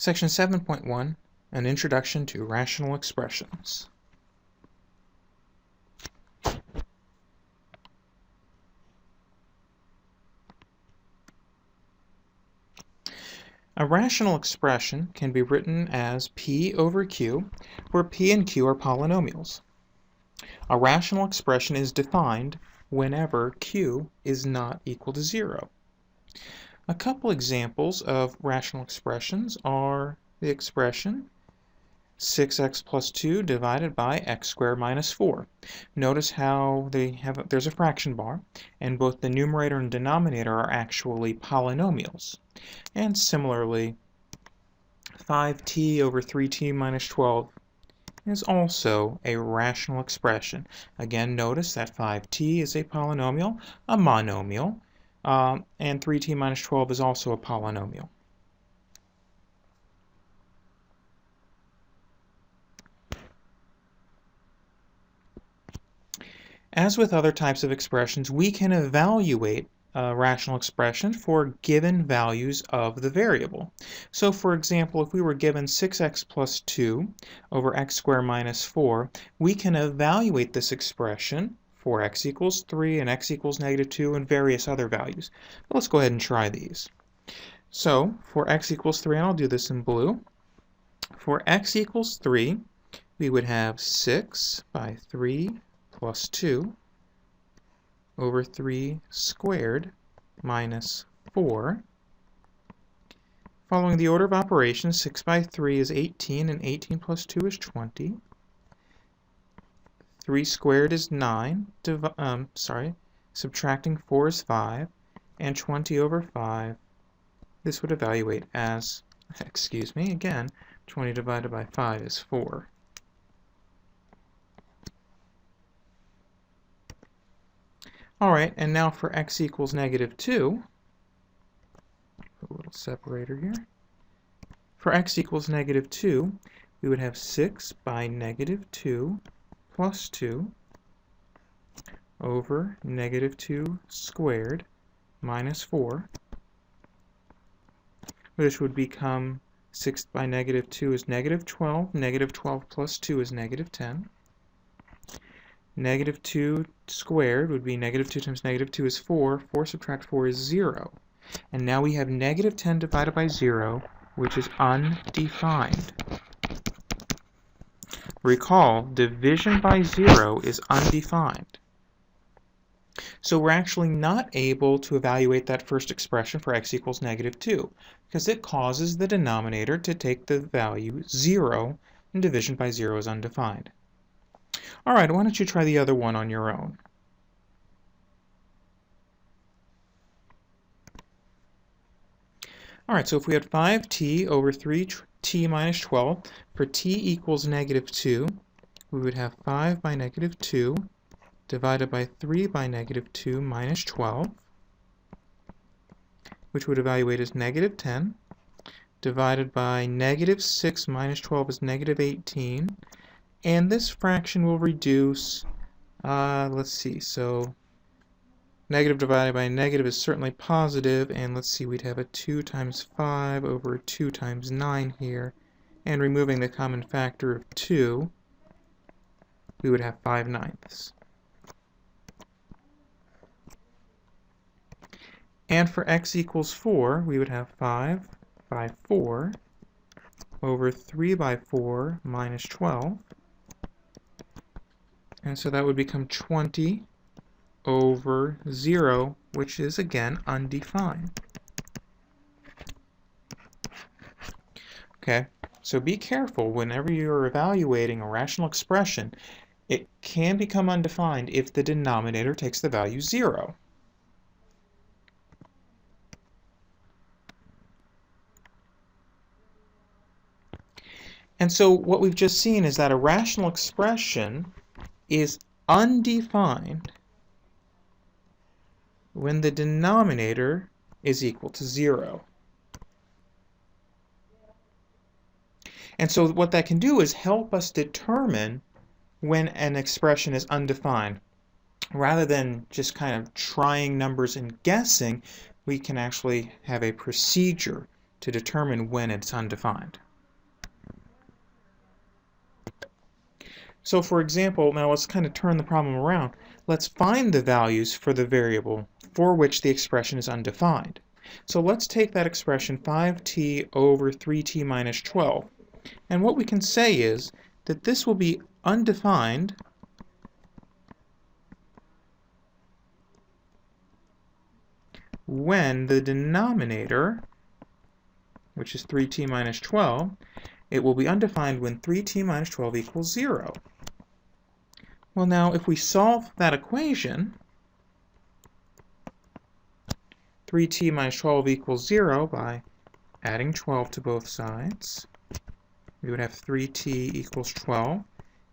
Section 7.1, An Introduction to Rational Expressions. A rational expression can be written as P over Q, where P and Q are polynomials. A rational expression is defined whenever Q is not equal to 0. A couple examples of rational expressions are the expression 6x plus 2 divided by x squared minus 4. Notice how there's a fraction bar, and both the numerator and denominator are actually polynomials. And similarly, 5t over 3t minus 12 is also a rational expression. Again, notice that 5t is a polynomial, a monomial, and 3t minus 12 is also a polynomial. As with other types of expressions, we can evaluate a rational expression for given values of the variable. So for example, if we were given 6x plus 2 over x squared minus 4, we can evaluate this expression for x equals 3 and x equals negative 2 and various other values. But let's go ahead and try these. So for x equals 3, and I'll do this in blue, for x equals 3, we would have 6 by 3 plus 2 over 3 squared minus 4. Following the order of operations, 6 by 3 is 18, and 18 plus 2 is 20. 3 squared is 9, subtracting 4 is 5, and 20 over 5, this would evaluate as, 20 divided by 5 is 4. Alright, and now for x equals negative 2, put a little separator here. For x equals negative 2, we would have 6 by negative 2 plus 2 over negative 2 squared minus 4, which would become 6 by negative 2 is negative 12, negative 12 plus 2 is negative 10. Negative 2 squared would be negative 2 times negative 2 is 4. 4 subtract 4 is 0. And now we have negative 10 divided by 0, which is undefined. Recall, division by 0 is undefined. So we're actually not able to evaluate that first expression for x equals negative 2, because it causes the denominator to take the value 0, and division by 0 is undefined. Alright, why don't you try the other one on your own? Alright, so if we had 5t over 3t minus 12, for t equals negative 2, we would have 5 by negative 2 divided by 3 by negative 2 minus 12, which would evaluate as negative 10, divided by negative 6 minus 12 is negative 18, and this fraction will reduce, let's see, so negative divided by negative is certainly positive, and let's see, we'd have a 2 times 5 over 2 times 9 here, and removing the common factor of 2, we would have 5/9. And for x equals 4, we would have 5 by 4 over 3 by 4 minus 12. And so that would become 20 over 0, which is, again, undefined. Okay, so be careful whenever you're evaluating a rational expression. It can become undefined if the denominator takes the value 0. And so what we've just seen is that a rational expression is undefined when the denominator is equal to 0. And so what that can do is help us determine when an expression is undefined. Rather than just kind of trying numbers and guessing, we can actually have a procedure to determine when it's undefined. So for example, now let's kind of turn the problem around. Let's find the values for the variable for which the expression is undefined. So let's take that expression 5t over 3t minus 12. And what we can say is that this will be undefined when the denominator, which is 3t minus 12, it will be undefined when 3t minus 12 equals 0. Well, now if we solve that equation, 3t minus 12 equals 0 by adding 12 to both sides, we would have 3t equals 12,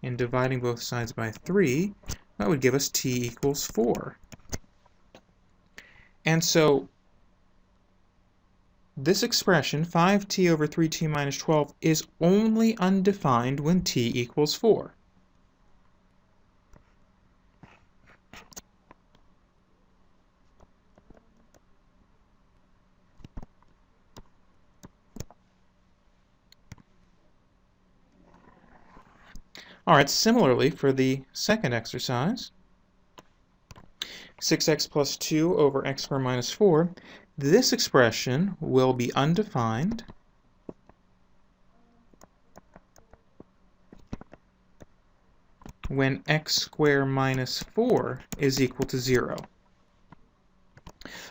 and dividing both sides by 3, that would give us t equals 4. And so this expression, 5t over 3t minus 12, is only undefined when t equals 4. Alright, similarly for the second exercise, 6x plus 2 over x squared minus 4, this expression will be undefined when x squared minus 4 is equal to 0.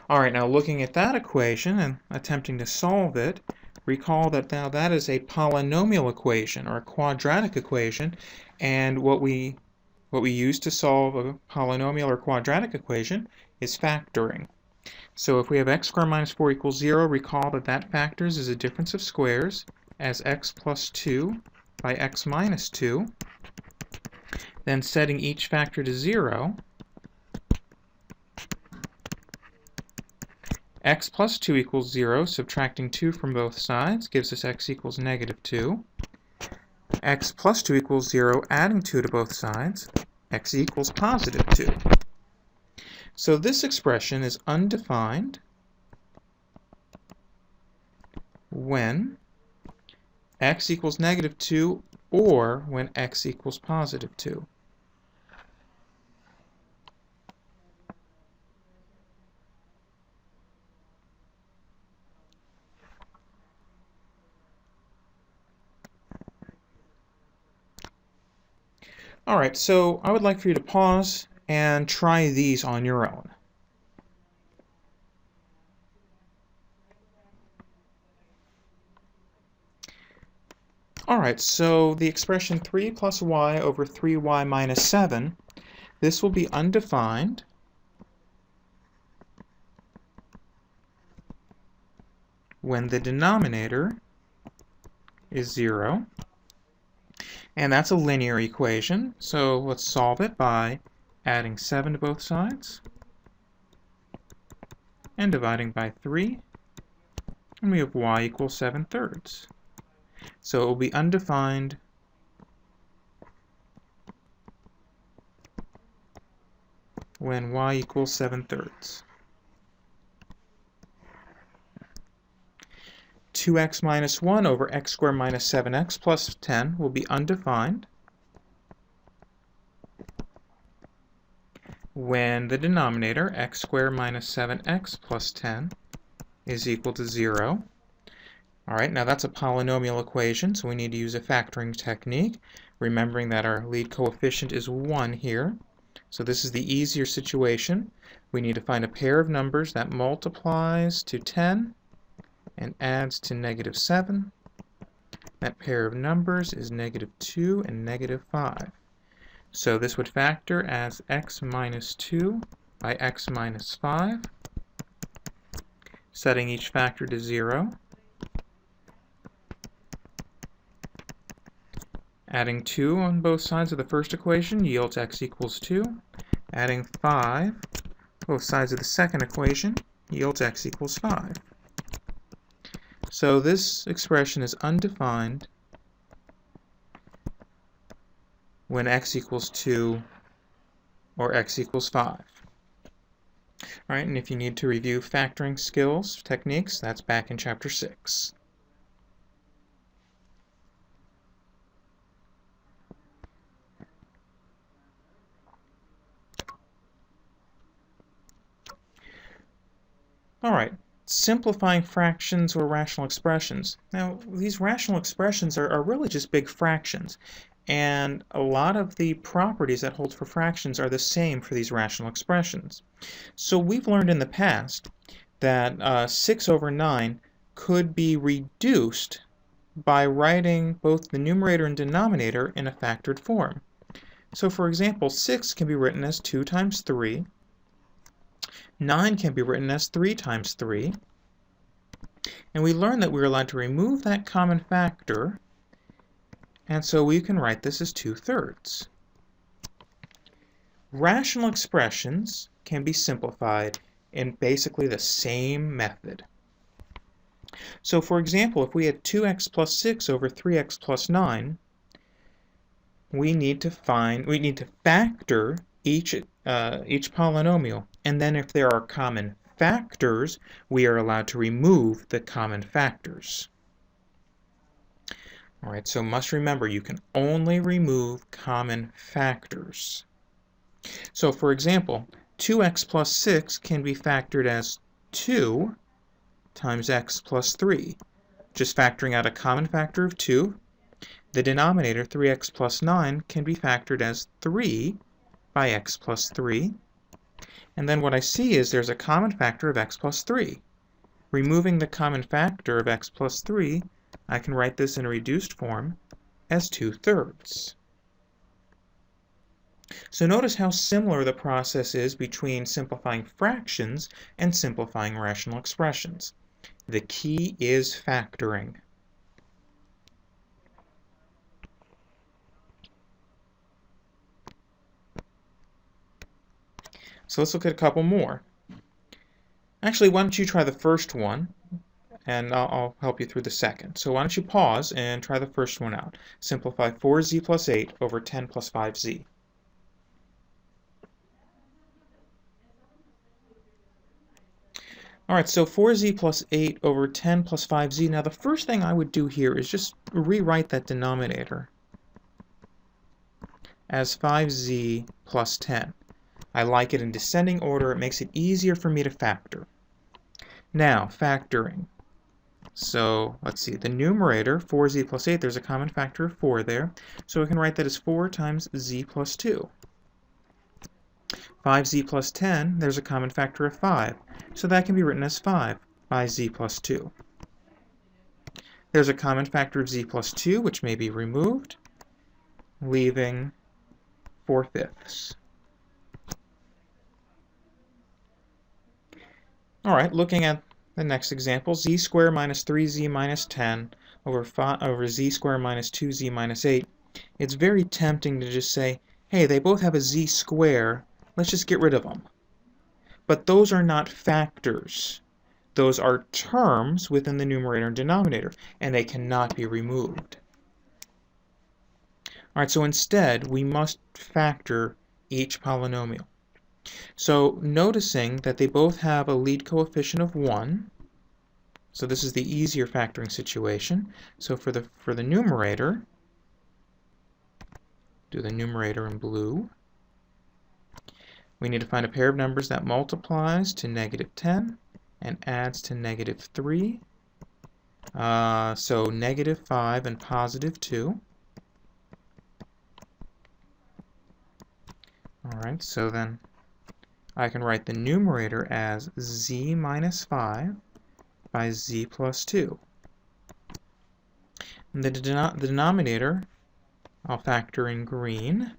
Alright, now looking at that equation and attempting to solve it, recall that now that is a polynomial equation or a quadratic equation, and what we use to solve a polynomial or quadratic equation is factoring. So if we have x squared minus 4 equals 0, recall that that factors is a difference of squares as x plus 2 by x minus 2. Then setting each factor to 0, x plus 2 equals 0, subtracting 2 from both sides gives us x equals negative 2. X plus 2 equals 0, adding 2 to both sides, x equals positive 2. So this expression is undefined when x equals negative 2 or when x equals positive 2. Alright, so I would like for you to pause and try these on your own. Alright, so the expression 3 plus y over 3y minus 7, this will be undefined when the denominator is 0. And that's a linear equation, so let's solve it by adding 7 to both sides and dividing by 3, and we have y equals 7/3. So it will be undefined when y equals 7/3. 2x minus 1 over x squared minus 7x plus 10 will be undefined when the denominator, x squared minus 7x plus 10, is equal to 0. Alright, now that's a polynomial equation, so we need to use a factoring technique, remembering that our lead coefficient is 1 here. So this is the easier situation. We need to find a pair of numbers that multiplies to 10 and adds to negative 7. That pair of numbers is negative 2 and negative 5. So this would factor as x minus 2 by x minus 5, setting each factor to 0. Adding 2 on both sides of the first equation yields x equals 2. Adding 5 both sides of the second equation yields x equals 5. So this expression is undefined when x equals 2 or x equals 5. All right, and if you need to review factoring skills, techniques, that's back in Chapter 6. All right, simplifying fractions or rational expressions. Now, these rational expressions are really just big fractions, and a lot of the properties that hold for fractions are the same for these rational expressions. So we've learned in the past that 6 over 9 could be reduced by writing both the numerator and denominator in a factored form. So for example, 6 can be written as 2 times 3, 9 can be written as 3 times 3, and we learned that we're allowed to remove that common factor, and so we can write this as 2/3. Rational expressions can be simplified in basically the same method. So for example, if we had 2x plus 6 over 3x plus 9, we need to factor each polynomial, and then if there are common factors, we are allowed to remove the common factors. All right, so must remember you can only remove common factors. So for example, 2x plus 6 can be factored as 2 times x plus 3. Just factoring out a common factor of 2. The denominator, 3x plus 9, can be factored as 3 by x plus 3. And then what I see is there's a common factor of x plus 3. Removing the common factor of x plus 3, I can write this in a reduced form as 2/3. So notice how similar the process is between simplifying fractions and simplifying rational expressions. The key is factoring. So let's look at a couple more. Actually, why don't you try the first one, and I'll help you through the second. So why don't you pause and try the first one out. Simplify 4z plus 8 over 10 plus 5z. All right, so 4z plus 8 over 10 plus 5z. Now the first thing I would do here is just rewrite that denominator as 5z plus 10. I like it in descending order. It makes it easier for me to factor. Now, factoring. So, let's see, the numerator, 4z plus 8, there's a common factor of 4 there. So we can write that as 4 times z plus 2. 5z plus 10, there's a common factor of 5. So that can be written as 5 by z plus 2. There's a common factor of z plus 2, which may be removed, leaving 4/5. All right, looking at the next example, z squared minus 3z minus 10 over z squared minus 2z minus 8. It's very tempting to just say, hey, they both have a z square, let's just get rid of them. But those are not factors. Those are terms within the numerator and denominator, and they cannot be removed. All right, so instead, we must factor each polynomial. So noticing that they both have a lead coefficient of 1, so this is the easier factoring situation. So for the numerator, do the numerator in blue. We need to find a pair of numbers that multiplies to -10 and adds to -3. So -5 and +2. All right, so then I can write the numerator as z minus 5 by z plus 2. And the denominator, I'll factor in green.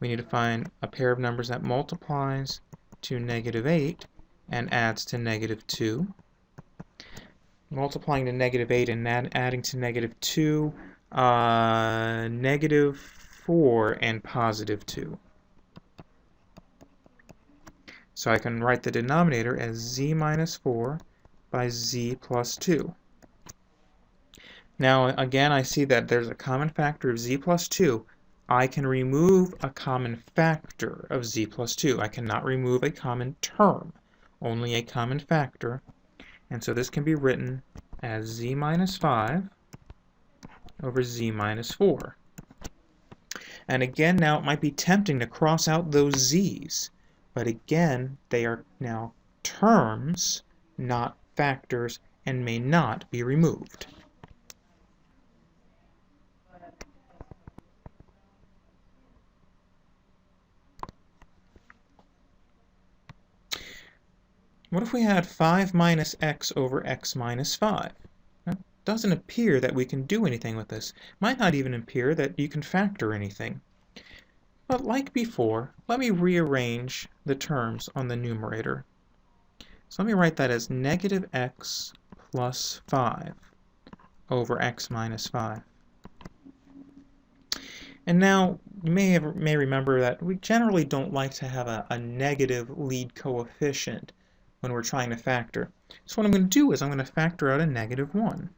We need to find a pair of numbers that multiplies to -8 and adds to -2. Multiplying to -8 and adding to -2, -4 and +2. So I can write the denominator as z minus 4 by z plus 2. Now again I see that there's a common factor of z plus 2. I can remove a common factor of z plus 2. I cannot remove a common term, only a common factor. And so this can be written as z minus 5 over z minus 4. And again, now it might be tempting to cross out those z's, but again, they are now terms, not factors, and may not be removed. What if we had 5 minus x over x minus 5? It doesn't appear that we can do anything with this. Might not even appear that you can factor anything. But like before, let me rearrange the terms on the numerator. So let me write that as negative x plus 5 over x minus 5. And now you may remember that we generally don't like to have a negative lead coefficient when we're trying to factor. So what I'm going to do is I'm going to factor out a negative 1.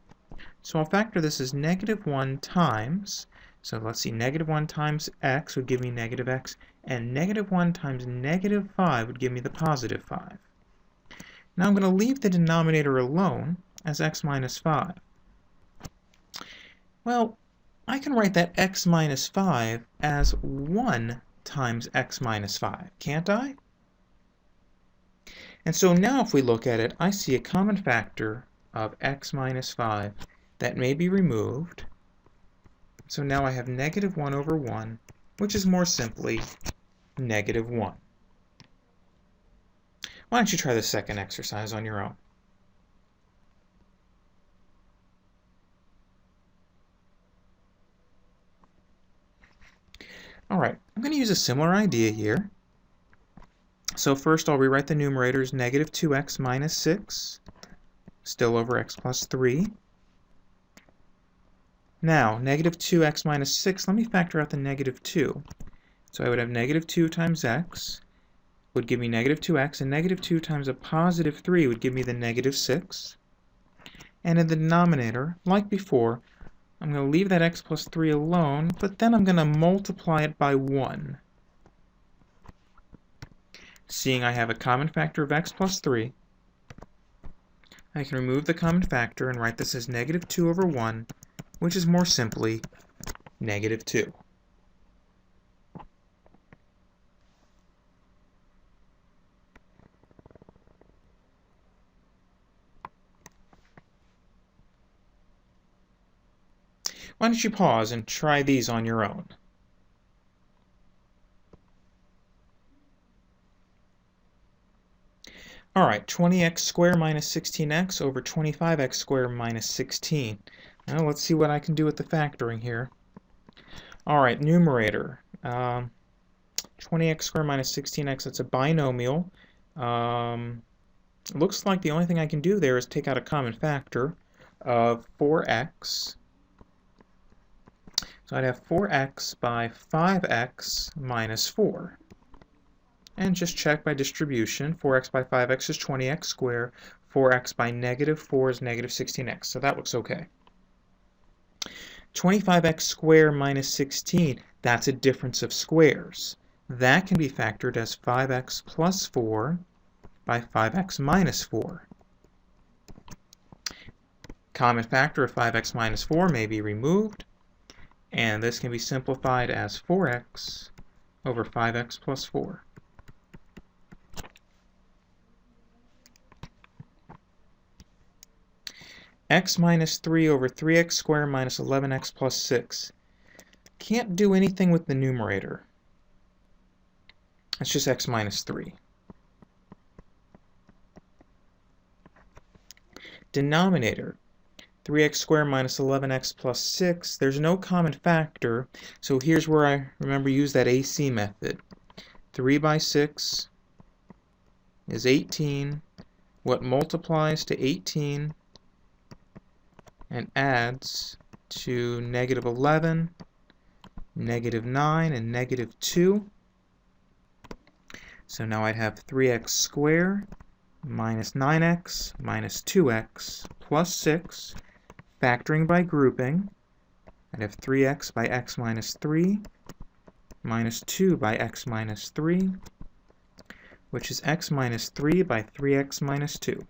So I'll factor this as negative 1 times, so let's see, negative 1 times x would give me negative x, and negative 1 times negative 5 would give me the positive 5. Now I'm going to leave the denominator alone as x minus 5. Well, I can write that x minus 5 as 1 times x minus 5, can't I? And so now if we look at it, I see a common factor of x minus 5 that may be removed. So now I have negative 1 over 1, which is more simply negative 1. Why don't you try the second exercise on your own? All right, I'm going to use a similar idea here. So first I'll rewrite the numerator as negative 2x minus 6, still over x plus 3. Now, negative 2x minus 6, let me factor out the negative 2. So I would have negative 2 times x would give me negative 2x, and negative 2 times a positive 3 would give me the negative 6. And in the denominator, like before, I'm going to leave that x plus 3 alone, but then I'm going to multiply it by 1. Seeing I have a common factor of x plus 3, I can remove the common factor and write this as negative 2 over 1, which is more simply negative 2. Why don't you pause and try these on your own? All right, 20x squared minus 16x over 25x squared minus 16. Now let's see what I can do with the factoring here. All right, numerator. 20x squared minus 16x, it's a binomial. Looks like the only thing I can do there is take out a common factor of 4x. So I'd have 4x by 5x minus 4. And just check by distribution. 4x by 5x is 20x squared. 4x by negative 4 is negative 16x. So that looks okay. 25x squared minus 16, that's a difference of squares. That can be factored as 5x plus 4 by 5x minus 4. Common factor of 5x minus 4 may be removed, and this can be simplified as 4x over 5x plus 4. X minus 3 over 3x squared minus 11x plus 6. Can't do anything with the numerator. It's just x minus 3. Denominator, 3x squared minus 11x plus 6. There's no common factor, so here's where I remember use that AC method. 3 by 6 is 18. What multiplies to 18 and adds to negative 11, negative 9, and negative 2. So now I'd have 3x squared minus 9x minus 2x plus 6, factoring by grouping. I'd have 3x by x minus 3 minus 2 by x minus 3, which is x minus 3 by 3x minus 2.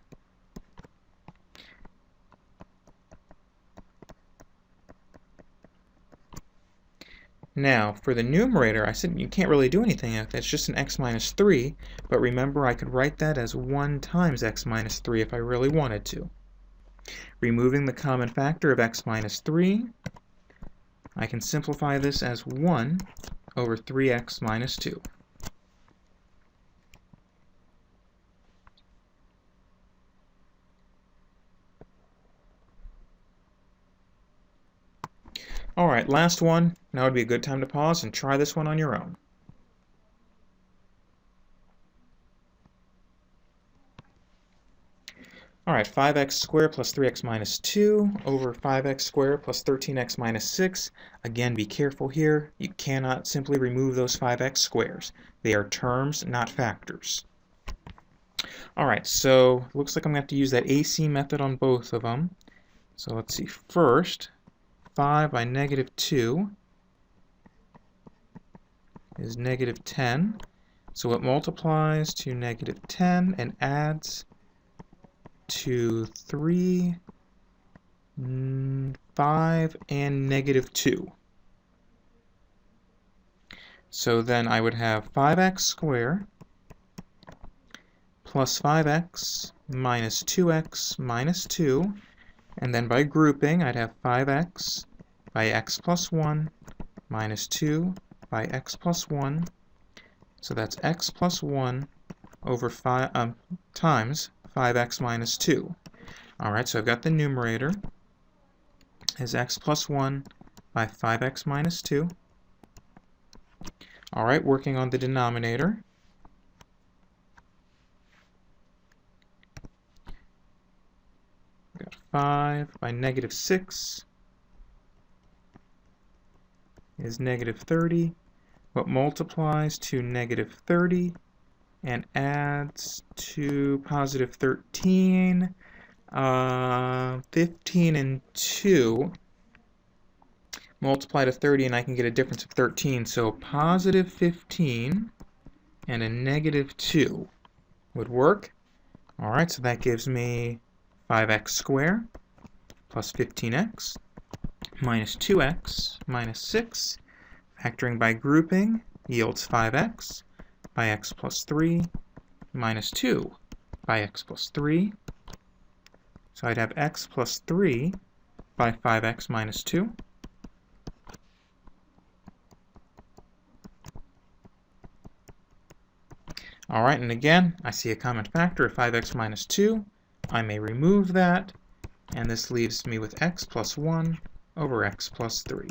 Now, for the numerator, I said you can't really do anything with it. It's just an x minus 3, but remember I could write that as 1 times x minus 3 if I really wanted to. Removing the common factor of x minus 3, I can simplify this as 1 over 3x minus 2. Alright, last one. Now would be a good time to pause and try this one on your own. Alright, 5x squared plus 3x minus 2 over 5x squared plus 13x minus 6. Again, be careful here. You cannot simply remove those 5x squares. They are terms, not factors. Alright, so looks like I'm going to have to use that AC method on both of them. So let's see. First, 5 by negative 2 is negative 10. So it multiplies to negative 10 and adds to 3, 5, and negative 2. So then I would have 5x squared plus 5x minus 2x minus 2. And then by grouping, I'd have 5x by x plus 1 minus 2 by x plus 1. So that's x plus 1 over 5 times 5x minus 2. Alright, so I've got the numerator as x plus 1 by 5x minus 2. Alright, working on the denominator. Got 5 by negative 6 is negative 30. What multiplies to negative 30 and adds to positive 13. 15 and 2 multiply to 30 and I can get a difference of 13. So positive 15 and a negative 2 would work. Alright, so that gives me 5x squared plus 15x minus 2x minus 6. Factoring by grouping yields 5x by x plus 3 minus 2 by x plus 3. So I'd have x plus 3 by 5x minus 2. Alright, and again, I see a common factor of 5x minus 2. I may remove that, and this leaves me with x plus 1 over x plus 3.